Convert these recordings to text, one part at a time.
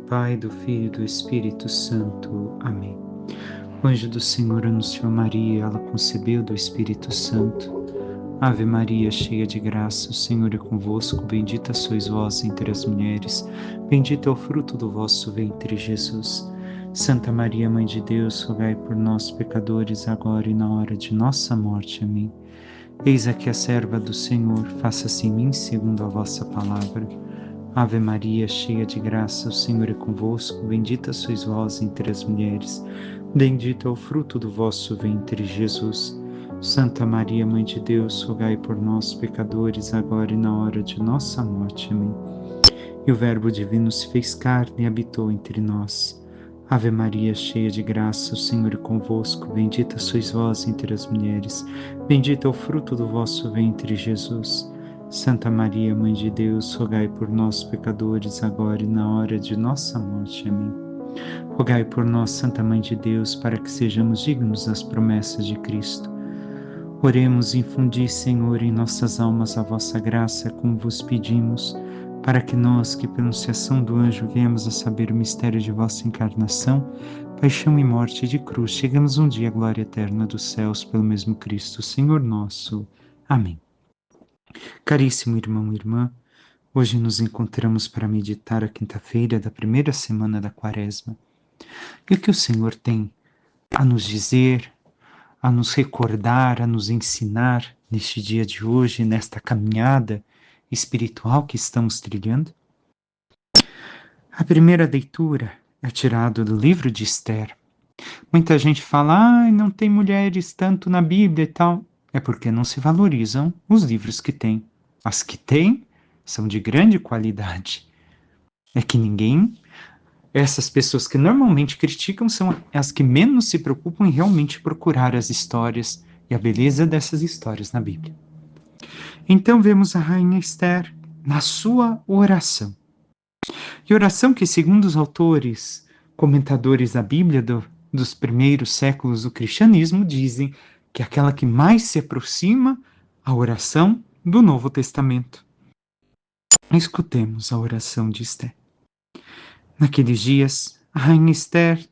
Pai, do Filho e do Espírito Santo. Amém. O anjo do Senhor anunciou a Maria, ela concebeu do Espírito Santo. Ave Maria, cheia de graça, o Senhor é convosco, bendita sois vós entre as mulheres, bendito é o fruto do vosso ventre, Jesus. Santa Maria, Mãe de Deus, rogai por nós, pecadores, agora e na hora de nossa morte. Amém. Eis aqui a serva do Senhor, faça-se em mim segundo a vossa palavra. Ave Maria, cheia de graça, o Senhor é convosco, bendita sois vós entre as mulheres, bendito é o fruto do vosso ventre, Jesus. Santa Maria, Mãe de Deus, rogai por nós, pecadores, agora e na hora de nossa morte. Amém. E o Verbo divino se fez carne e habitou entre nós. Ave Maria, cheia de graça, o Senhor é convosco, bendita sois vós entre as mulheres, bendito é o fruto do vosso ventre, Jesus. Santa Maria, Mãe de Deus, rogai por nós, pecadores, agora e na hora de nossa morte. Amém. Rogai por nós, Santa Mãe de Deus, para que sejamos dignos das promessas de Cristo. Oremos, infundi, Senhor, em nossas almas a vossa graça, como vos pedimos, para que nós, que pela anunciação do anjo viemos a saber o mistério de vossa encarnação, paixão e morte de cruz, chegamos um dia à glória eterna dos céus pelo mesmo Cristo, Senhor nosso. Amém. Caríssimo irmão e irmã, hoje nos encontramos para meditar a quinta-feira da primeira semana da Quaresma. E o que o Senhor tem a nos dizer, a nos recordar, a nos ensinar neste dia de hoje, nesta caminhada espiritual que estamos trilhando? A primeira leitura é tirada do livro de Esther. Muita gente fala, não tem mulheres tanto na Bíblia e tal. É porque não se valorizam os livros que tem. As que tem são de grande qualidade. É que essas pessoas que normalmente criticam são as que menos se preocupam em realmente procurar as histórias e a beleza dessas histórias na Bíblia. Então vemos a rainha Esther na sua oração. E oração que, segundo os autores, comentadores da Bíblia dos primeiros séculos do cristianismo, dizem que é aquela que mais se aproxima à oração do Novo Testamento. Escutemos a oração de Esther. Naqueles dias, a rainha Esther,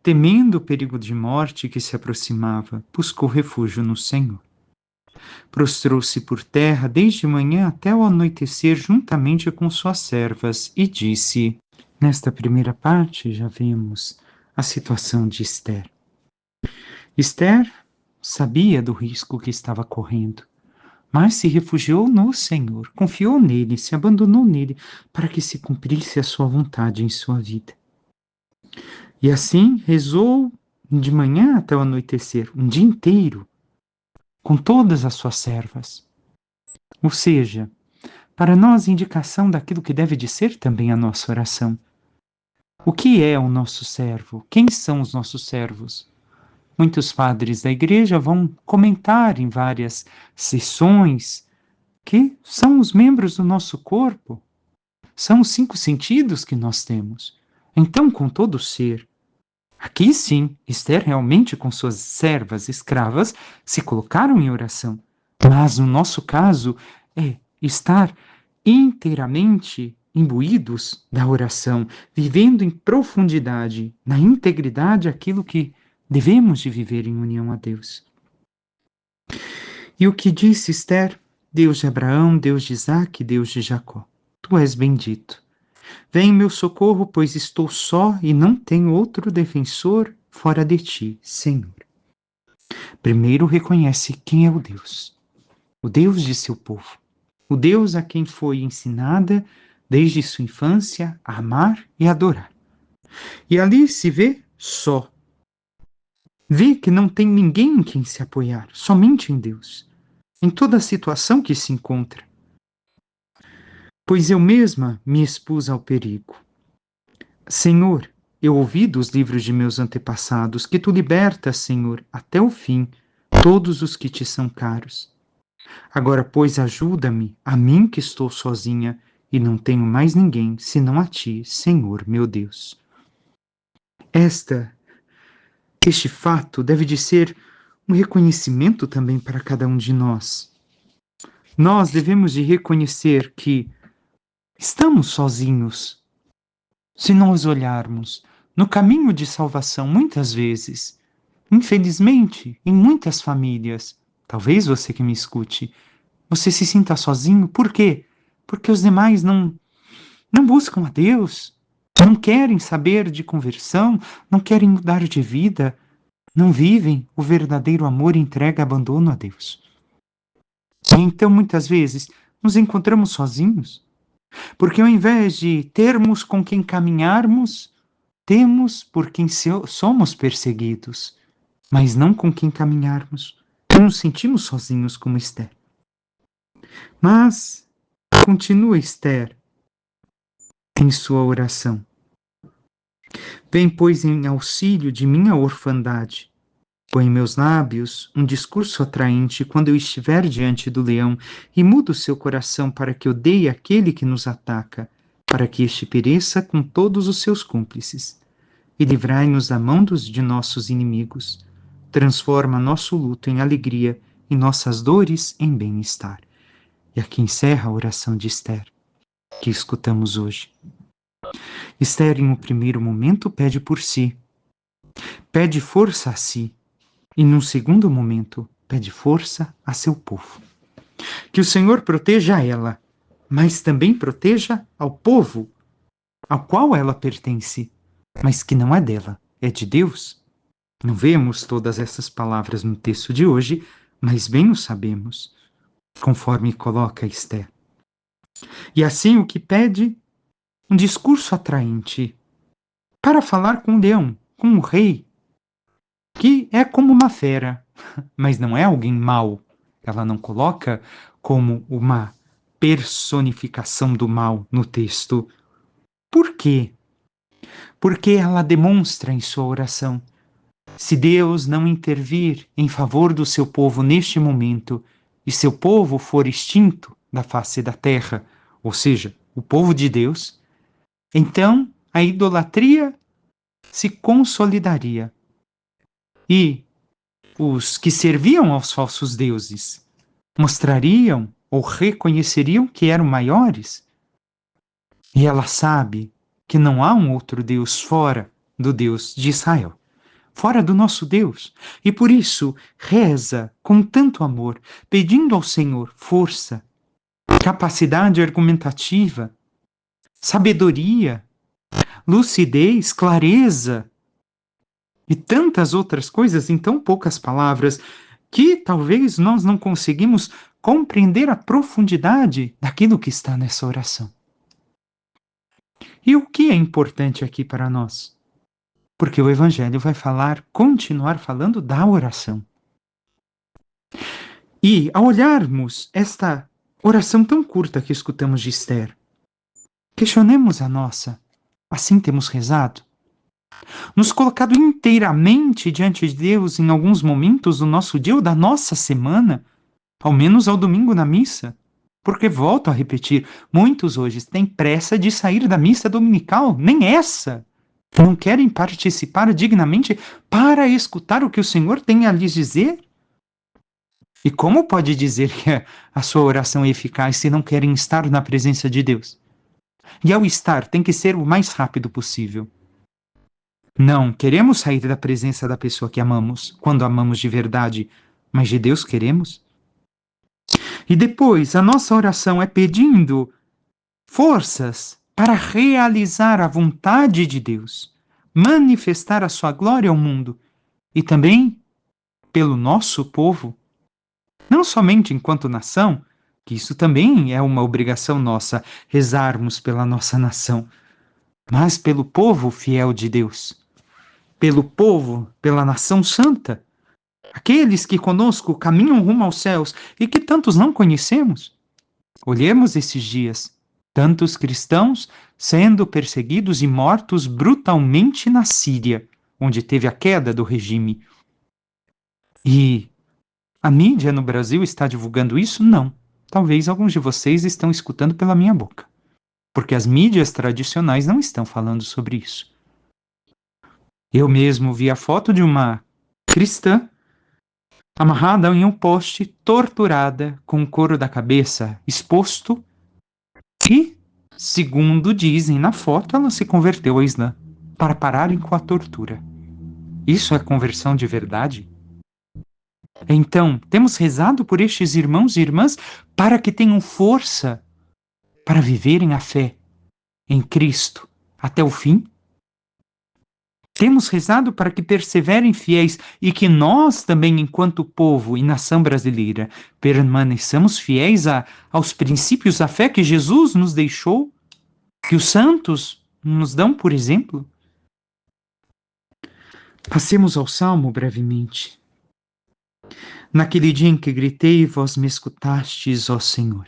temendo o perigo de morte que se aproximava, buscou refúgio no Senhor. Prostrou-se por terra desde manhã até o anoitecer juntamente com suas servas e disse... Nesta primeira parte já vemos a situação de Esther. Esther sabia do risco que estava correndo, mas se refugiou no Senhor, confiou nele, se abandonou nele para que se cumprisse a sua vontade em sua vida. E assim rezou de manhã até o anoitecer, um dia inteiro, com todas as suas servas. Ou seja, para nós indicação daquilo que deve de ser também a nossa oração. O que é o nosso servo? Quem são os nossos servos? Muitos padres da igreja vão comentar em várias sessões que são os membros do nosso corpo. São os 5 sentidos que nós temos. Então, com todo o ser, aqui sim, Esther realmente com suas servas escravas se colocaram em oração. Mas no nosso caso é estar inteiramente imbuídos da oração, vivendo em profundidade, na integridade, aquilo que devemos de viver em união a Deus. E o que disse Esther? Deus de Abraão, Deus de Isaque, Deus de Jacó, tu és bendito. Vem em meu socorro, pois estou só e não tenho outro defensor fora de ti, Senhor. Primeiro reconhece quem é o Deus de seu povo, o Deus a quem foi ensinada desde sua infância a amar e adorar. E ali se vê só. Vê que não tem ninguém em quem se apoiar, somente em Deus, em toda a situação que se encontra. Pois eu mesma me expus ao perigo. Senhor, eu ouvi dos livros de meus antepassados que tu libertas, Senhor, até o fim, todos os que te são caros. Agora, pois, ajuda-me, a mim que estou sozinha, e não tenho mais ninguém, senão a ti, Senhor, meu Deus. Este fato deve de ser um reconhecimento também para cada um de nós. Nós devemos de reconhecer que estamos sozinhos, Se nós olharmos no caminho de salvação, muitas vezes, infelizmente, em muitas famílias, talvez você que me escute, você se sinta sozinho. Por quê? Porque os demais não buscam a Deus, não querem saber de conversão, não querem mudar de vida, não vivem o verdadeiro amor e entrega e abandono a Deus. E então, muitas vezes, nos encontramos sozinhos, porque ao invés de termos com quem caminharmos, temos por quem somos perseguidos, mas não com quem caminharmos. Não nos sentimos sozinhos como Esther. Mas continua Esther em sua oração. Vem, pois, em auxílio de minha orfandade. Põe em meus lábios um discurso atraente quando eu estiver diante do leão, e muda o seu coração para que odeie aquele que nos ataca, para que este pereça com todos os seus cúmplices. E livrai-nos da mão de nossos inimigos. Transforma nosso luto em alegria e nossas dores em bem-estar. E aqui encerra a oração de Esther, que escutamos hoje. Esther, em um primeiro momento, pede por si, pede força a si, e num segundo momento, pede força a seu povo. Que o Senhor proteja ela, mas também proteja ao povo ao qual ela pertence, mas que não é dela, é de Deus. Não vemos todas essas palavras no texto de hoje, mas bem o sabemos, conforme coloca Esther. E assim o que pede? Um discurso atraente para falar com o leão, com o rei, que é como uma fera, mas não é alguém mau. Ela não coloca como uma personificação do mal no texto. Por quê? Porque ela demonstra em sua oração: se Deus não intervir em favor do seu povo neste momento, e seu povo for extinto da face da terra, ou seja, o povo de Deus, então a idolatria se consolidaria. E os que serviam aos falsos deuses mostrariam ou reconheceriam que eram maiores. E ela sabe que não há um outro Deus fora do Deus de Israel, fora do nosso Deus. E por isso reza com tanto amor, pedindo ao Senhor força, capacidade argumentativa, sabedoria, lucidez, clareza e tantas outras coisas em tão poucas palavras, que talvez nós não conseguimos compreender a profundidade daquilo que está nessa oração. E o que é importante aqui para nós? Porque o Evangelho vai continuar falando da oração. E ao olharmos esta oração tão curta que escutamos de Esther, questionemos a nossa. Assim temos rezado? Nos colocado inteiramente diante de Deus em alguns momentos do nosso dia ou da nossa semana, ao menos ao domingo na missa? Porque, volto a repetir, muitos hoje têm pressa de sair da missa dominical, nem essa. Não querem participar dignamente para escutar o que o Senhor tem a lhes dizer? E como pode dizer que a sua oração é eficaz se não querem estar na presença de Deus? E ao estar, tem que ser o mais rápido possível. Não queremos sair da presença da pessoa que amamos, quando amamos de verdade, mas de Deus queremos? E depois, a nossa oração é pedindo forças para realizar a vontade de Deus, manifestar a sua glória ao mundo e também pelo nosso povo, não somente enquanto nação, que isso também é uma obrigação nossa, rezarmos pela nossa nação, mas pelo povo fiel de Deus, pelo povo, pela nação santa, aqueles que conosco caminham rumo aos céus e que tantos não conhecemos. Olhemos esses dias, tantos cristãos sendo perseguidos e mortos brutalmente na Síria, onde teve a queda do regime. E a mídia no Brasil está divulgando isso? Não. Talvez alguns de vocês estão escutando pela minha boca, porque as mídias tradicionais não estão falando sobre isso. Eu mesmo vi a foto de uma cristã amarrada em um poste, torturada, com o couro da cabeça exposto e segundo dizem na foto, ela se converteu ao Islã para pararem com a tortura. Isso é conversão de verdade? Então, temos rezado por estes irmãos e irmãs para que tenham força para viverem a fé em Cristo até o fim? Temos rezado para que perseverem fiéis e que nós também, enquanto povo e nação brasileira, permaneçamos fiéis aos princípios da fé que Jesus nos deixou, que os santos nos dão, por exemplo? Passemos ao Salmo brevemente. Naquele dia em que gritei, vós me escutastes, ó Senhor.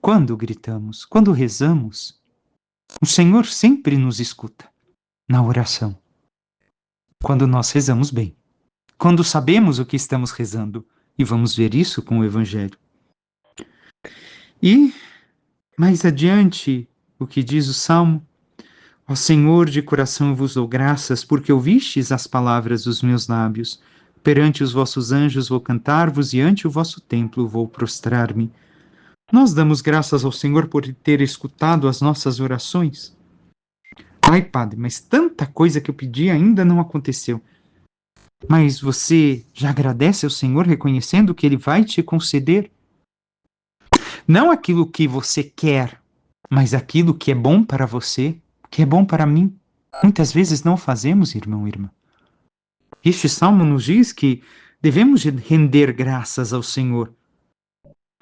Quando gritamos, quando rezamos, o Senhor sempre nos escuta na oração. Quando nós rezamos bem, quando sabemos o que estamos rezando, e vamos ver isso com o Evangelho. E, mais adiante, o que diz o Salmo? Ó Senhor, de coração eu vos dou graças, porque ouvistes as palavras dos meus lábios. Perante os vossos anjos vou cantar-vos, e ante o vosso templo vou prostrar-me. Nós damos graças ao Senhor por ter escutado as nossas orações. Ai, Padre, mas tanta coisa que eu pedi ainda não aconteceu. Mas você já agradece ao Senhor reconhecendo que Ele vai te conceder? Não aquilo que você quer, mas aquilo que é bom para você, que é bom para mim. Muitas vezes não fazemos, irmão e irmã. Este salmo nos diz que devemos render graças ao Senhor.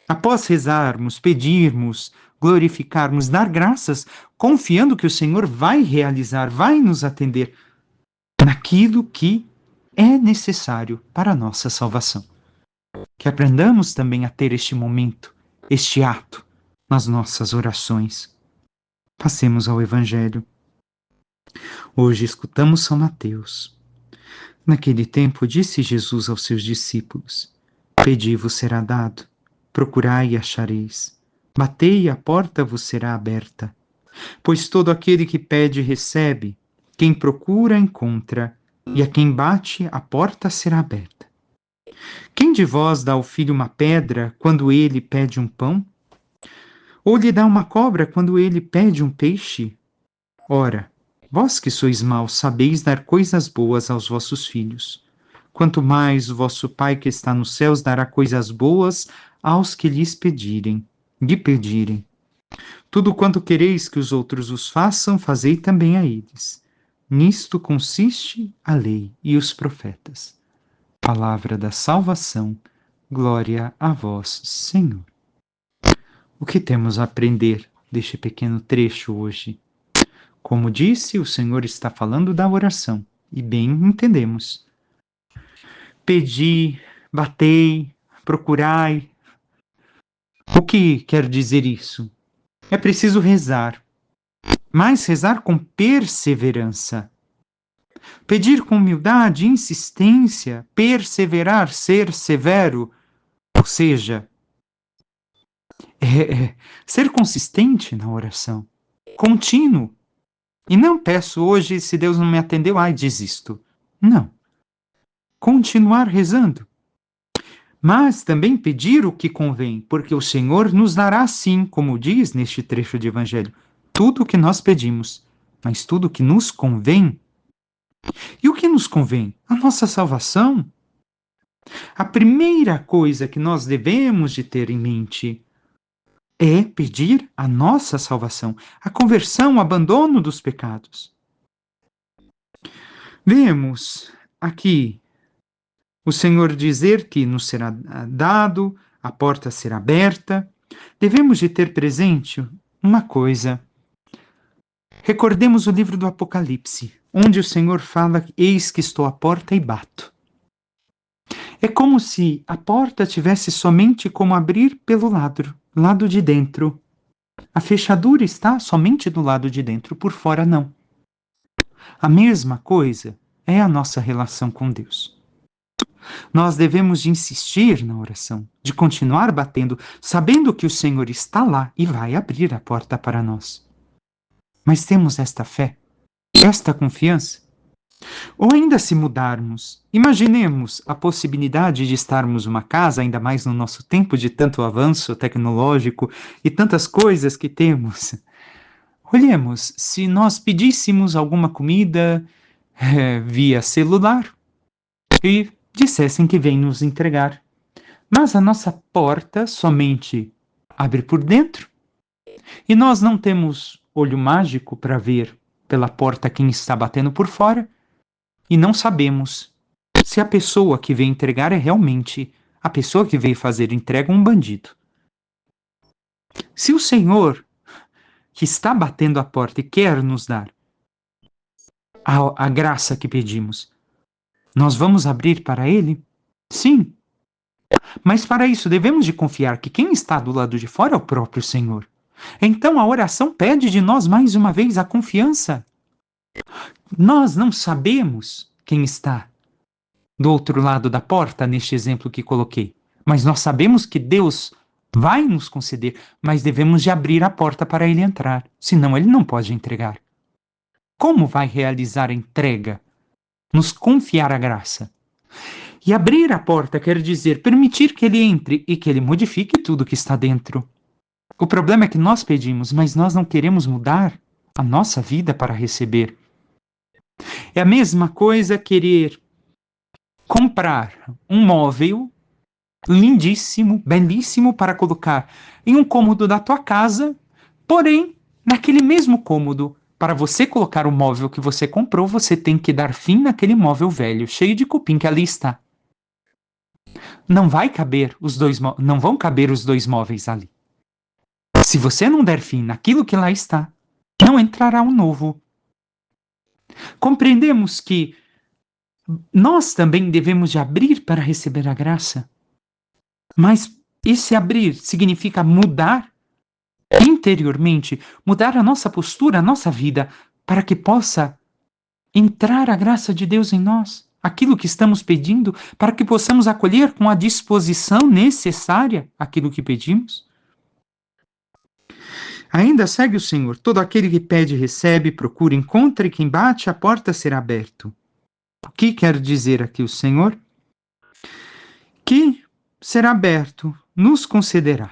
Após rezarmos, pedirmos, glorificarmos, dar graças, confiando que o Senhor vai realizar, vai nos atender naquilo que é necessário para a nossa salvação. Que aprendamos também a ter este momento, este ato, nas nossas orações. Passemos ao Evangelho. Hoje escutamos São Mateus. Naquele tempo disse Jesus aos seus discípulos: Pedi-vos será dado, procurai e achareis, batei e a porta vos será aberta. Pois todo aquele que pede recebe, quem procura encontra, e a quem bate a porta será aberta. Quem de vós dá ao filho uma pedra quando ele pede um pão? Ou lhe dá uma cobra quando ele pede um peixe? Ora, vós que sois maus sabeis dar coisas boas aos vossos filhos. Quanto mais o vosso Pai que está nos céus dará coisas boas aos que lhe pedirem. Tudo quanto quereis que os outros os façam, fazei também a eles. Nisto consiste a lei e os profetas. Palavra da salvação, glória a vós, Senhor. O que temos a aprender deste pequeno trecho hoje? Como disse, o Senhor está falando da oração, e bem entendemos. Pedi, batei, procurai. O que quer dizer isso? É preciso rezar, mas rezar com perseverança. Pedir com humildade, insistência, perseverar, ser severo, ou seja, ser consistente na oração, contínuo. E não peço hoje, se Deus não me atendeu, desisto. Não. Continuar rezando. Mas também pedir o que convém, porque o Senhor nos dará sim, como diz neste trecho de Evangelho, tudo o que nós pedimos, mas tudo o que nos convém. E o que nos convém? A nossa salvação. A primeira coisa que nós devemos de ter em mente é pedir a nossa salvação, a conversão, o abandono dos pecados. Vemos aqui o Senhor dizer que nos será dado, a porta será aberta. Devemos de ter presente uma coisa. Recordemos o livro do Apocalipse, onde o Senhor fala: eis que estou à porta e bato. É como se a porta tivesse somente como abrir pelo lado de dentro. A fechadura está somente do lado de dentro, por fora não. A mesma coisa é a nossa relação com Deus. Nós devemos de insistir na oração, de continuar batendo, sabendo que o Senhor está lá e vai abrir a porta para nós. Mas temos esta fé, esta confiança. Ou ainda se mudarmos, imaginemos a possibilidade de estarmos numa casa, ainda mais no nosso tempo de tanto avanço tecnológico e tantas coisas que temos. Olhemos, se nós pedíssemos alguma comida via celular e dissessem que vem nos entregar, mas a nossa porta somente abre por dentro e nós não temos olho mágico para ver pela porta quem está batendo por fora e não sabemos se a pessoa que veio entregar é realmente a pessoa que veio fazer entrega ou um bandido. Se o Senhor que está batendo a porta e quer nos dar a graça que pedimos, nós vamos abrir para Ele? Sim, mas para isso devemos de confiar que quem está do lado de fora é o próprio Senhor. Então a oração pede de nós mais uma vez a confiança. Nós não sabemos quem está do outro lado da porta, neste exemplo que coloquei, mas nós sabemos que Deus vai nos conceder, mas devemos de abrir a porta para Ele entrar, senão Ele não pode entregar. Como vai realizar a entrega? Nos confiar a graça. E abrir a porta quer dizer permitir que Ele entre e que Ele modifique tudo que está dentro. O problema é que nós pedimos, mas nós não queremos mudar a nossa vida para receber. É a mesma coisa querer comprar um móvel lindíssimo, belíssimo para colocar em um cômodo da tua casa, porém, naquele mesmo cômodo, para você colocar o móvel que você comprou, você tem que dar fim naquele móvel velho, cheio de cupim que ali está. Não vão caber os dois móveis ali. Se você não der fim naquilo que lá está, não entrará um novo. Compreendemos que nós também devemos de abrir para receber a graça. Mas esse abrir significa mudar interiormente, mudar a nossa postura, a nossa vida, para que possa entrar a graça de Deus em nós, aquilo que estamos pedindo, para que possamos acolher com a disposição necessária aquilo que pedimos. Ainda segue o Senhor: todo aquele que pede, recebe, procura, encontra, e quem bate, a porta será aberto. O que quer dizer aqui o Senhor? Que será aberto, nos concederá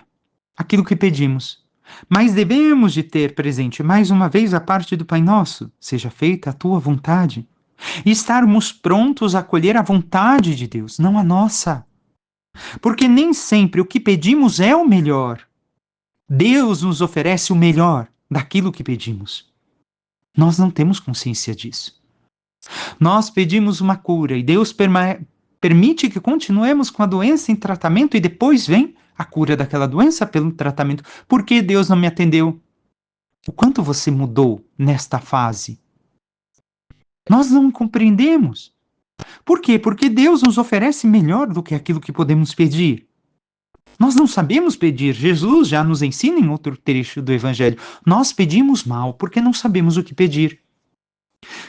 aquilo que pedimos. Mas devemos de ter presente mais uma vez a parte do Pai Nosso: seja feita a tua vontade. E estarmos prontos a acolher a vontade de Deus, não a nossa. Porque nem sempre o que pedimos é o melhor. Deus nos oferece o melhor daquilo que pedimos. Nós não temos consciência disso. Nós pedimos uma cura e Deus permite que continuemos com a doença em tratamento e depois vem a cura daquela doença pelo tratamento. Por que Deus não me atendeu? O quanto você mudou nesta fase? Nós não compreendemos. Por quê? Porque Deus nos oferece melhor do que aquilo que podemos pedir. Nós não sabemos pedir. Jesus já nos ensina em outro trecho do Evangelho. Nós pedimos mal porque não sabemos o que pedir.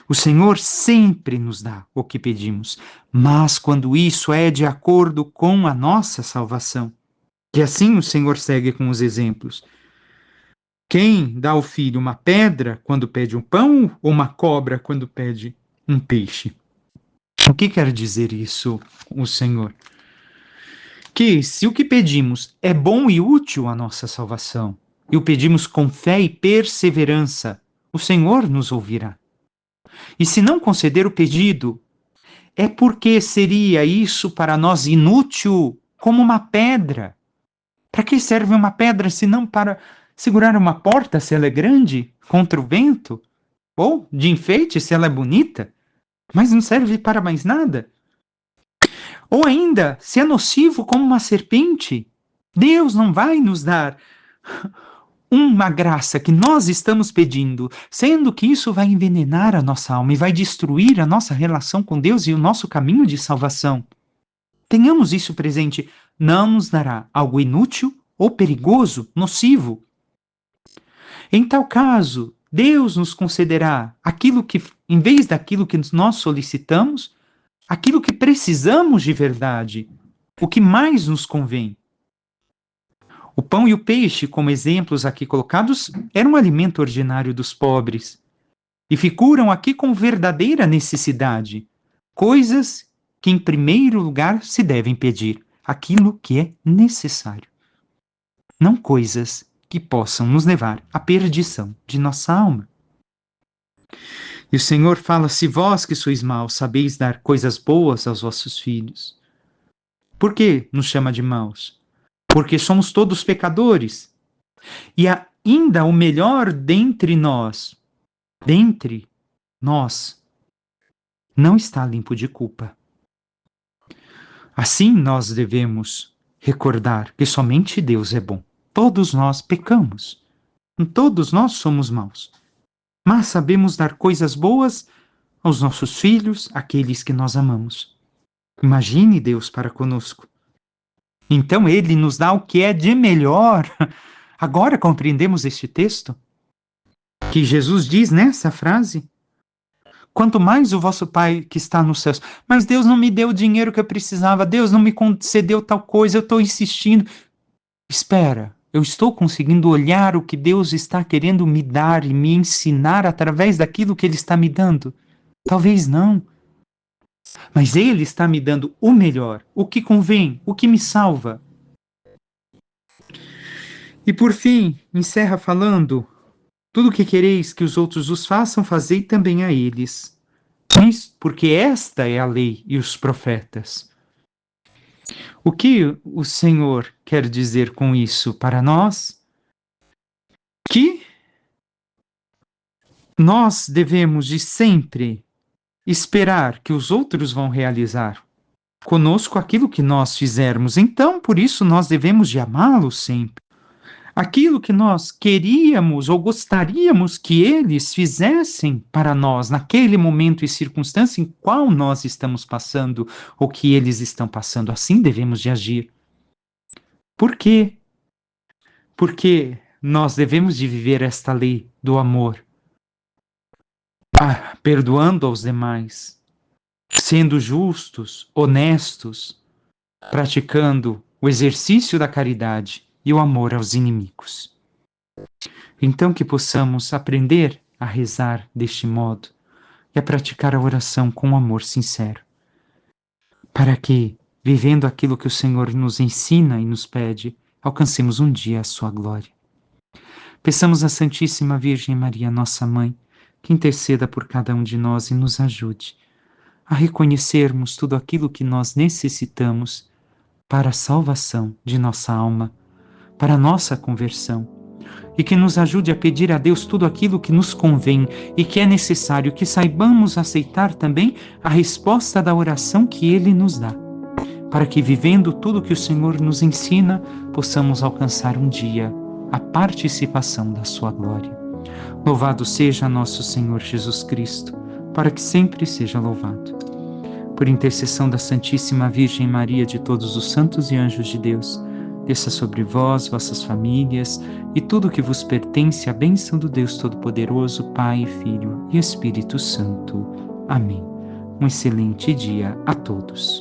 O Senhor sempre nos dá o que pedimos, mas quando isso é de acordo com a nossa salvação. E assim o Senhor segue com os exemplos. Quem dá ao filho uma pedra quando pede um pão ou uma cobra quando pede um peixe? O que quer dizer isso, o Senhor? Que se o que pedimos é bom e útil à nossa salvação, e o pedimos com fé e perseverança, o Senhor nos ouvirá. E se não conceder o pedido, é porque seria isso para nós inútil como uma pedra. Para que serve uma pedra se não para segurar uma porta se ela é grande, contra o vento? Ou de enfeite se ela é bonita? Mas não serve para mais nada? Ou ainda, se é nocivo como uma serpente? Deus não vai nos dar uma graça que nós estamos pedindo, sendo que isso vai envenenar a nossa alma e vai destruir a nossa relação com Deus e o nosso caminho de salvação. Tenhamos isso presente, não nos dará algo inútil ou perigoso, nocivo. Em tal caso, Deus nos concederá aquilo que, em vez daquilo que nós solicitamos, aquilo que precisamos de verdade, o que mais nos convém. O pão e o peixe, como exemplos aqui colocados, era um alimento ordinário dos pobres. e figuram aqui com verdadeira necessidade, coisas que em primeiro lugar se devem pedir, aquilo que é necessário, não coisas que possam nos levar à perdição de nossa alma. E o Senhor fala: se vós que sois maus sabeis dar coisas boas aos vossos filhos. Por que nos chama de maus? Porque somos todos pecadores. E ainda o melhor dentre nós, não está limpo de culpa. Assim nós devemos recordar que somente Deus é bom. Todos nós pecamos. Todos nós somos maus. Mas sabemos dar coisas boas aos nossos filhos, aqueles que nós amamos. Imagine Deus para conosco. Então Ele nos dá o que é de melhor. Agora compreendemos este texto? Que Jesus diz nessa frase: quanto mais o vosso Pai que está nos céus. Mas Deus não me deu o dinheiro que eu precisava, Deus não me concedeu tal coisa, eu estou insistindo. Espera, eu estou conseguindo olhar o que Deus está querendo me dar e me ensinar através daquilo que Ele está me dando? Talvez não. Mas Ele está me dando o melhor, o que convém, o que me salva. E por fim, encerra falando: tudo o que quereis que os outros os façam, fazei também a eles. Porque esta é a lei e os profetas. O que o Senhor quer dizer com isso para nós? Que nós devemos de sempre esperar que os outros vão realizar conosco aquilo que nós fizermos. Então, por isso, nós devemos de amá-los sempre. Aquilo que nós queríamos ou gostaríamos que eles fizessem para nós naquele momento e circunstância em qual nós estamos passando ou que eles estão passando, assim devemos de agir. Por quê? Porque nós devemos de viver esta lei do amor, perdoando aos demais, sendo justos, honestos, praticando o exercício da caridade e o amor aos inimigos. Então que possamos aprender a rezar deste modo e a praticar a oração com amor sincero, para que, vivendo aquilo que o Senhor nos ensina e nos pede, alcancemos um dia a sua glória. Peçamos à Santíssima Virgem Maria, nossa Mãe, que interceda por cada um de nós e nos ajude a reconhecermos tudo aquilo que nós necessitamos para a salvação de nossa alma, para a nossa conversão, e que nos ajude a pedir a Deus tudo aquilo que nos convém e que é necessário, que saibamos aceitar também a resposta da oração que Ele nos dá, para que, vivendo tudo que o Senhor nos ensina, possamos alcançar um dia a participação da sua glória. Louvado seja nosso Senhor Jesus Cristo, para que sempre seja louvado. Por intercessão da Santíssima Virgem Maria, de todos os santos e anjos de Deus, desça sobre vós, vossas famílias e tudo que vos pertence, a bênção do Deus Todo-Poderoso, Pai, Filho e Espírito Santo. Amém. Um excelente dia a todos.